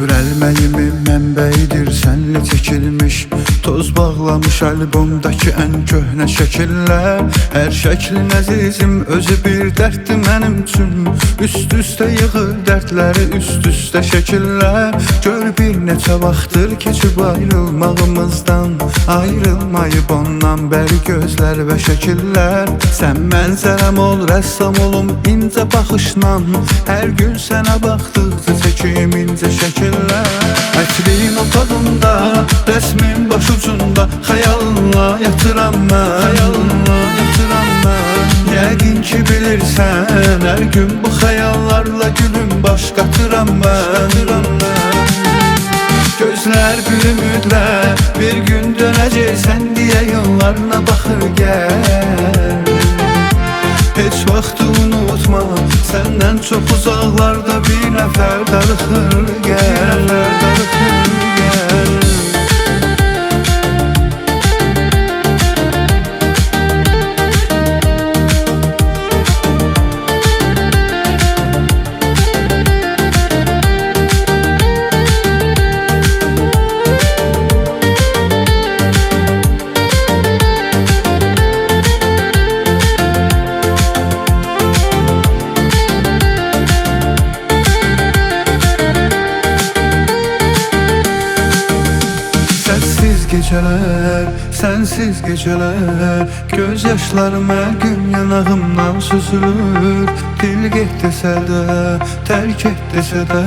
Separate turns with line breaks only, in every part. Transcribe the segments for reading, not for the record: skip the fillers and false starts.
Kövrəlməyimin mənbəyidir sənlə çəkilmiş, toz bağlamış albomdakı ən köhnə şəkillər. Hər şəklin əzizim özü bir dərddir mənim üçün, üst-üstə yığır dərdləri, üst-üstə şəkillər. Gör bir neçə vaxtdır keçib ayrılmağımızdan, ayrılmayıb ondan bəri gözlər və şəkillər. Sən mənzərəm ol, rəssam olum incə baxışla, hər gün sənə baxdıqca çəkim incə şəkillər. Ətrin o tadında, rəsmin başucunda, xəyalınla yatıram mən, xəyalınla yatıram mən. Yəqin ki bilirsən, hər gün bu xəyallarla gülüm baş qatıram mən. Gözlər bir ümidlə, bir gün dönəcəksən deyə yollarına baxır gəl. Heç vaxtı unutma, səndən çox uzaqlarda bir nəfər darıxır gəl, darıxır gəl. Gecələr, sənsiz gecələr, göz yaşlarım hər gün yanağımdan süzülür. Dil get desə də, tərk et desə də,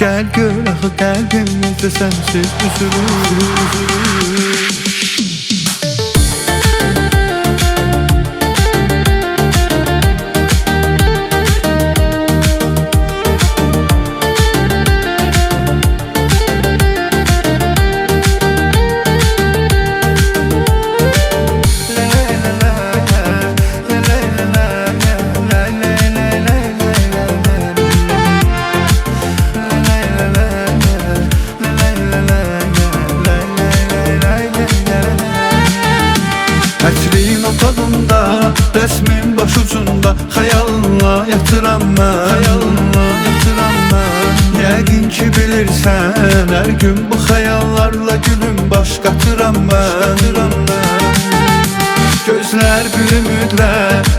gəl gör axı qəlbim necə sənsiz üzülür. Ətrin o tadında, rəsmin başucunda, xəyalınla yatıram mən, xəyalınla yatıram mən. Yəqin ki bilirsən, hər gün bu xəyallarla gülüm baş qatıram mən. Gözlər bir ümidlə,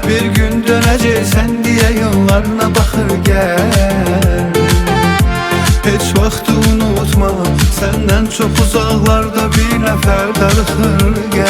bir gün dönəcəksən deyə yollarına baxır gəl. Heç vaxtı unutma, səndən çox uzaqlarda bir nəfər darıxır gəl.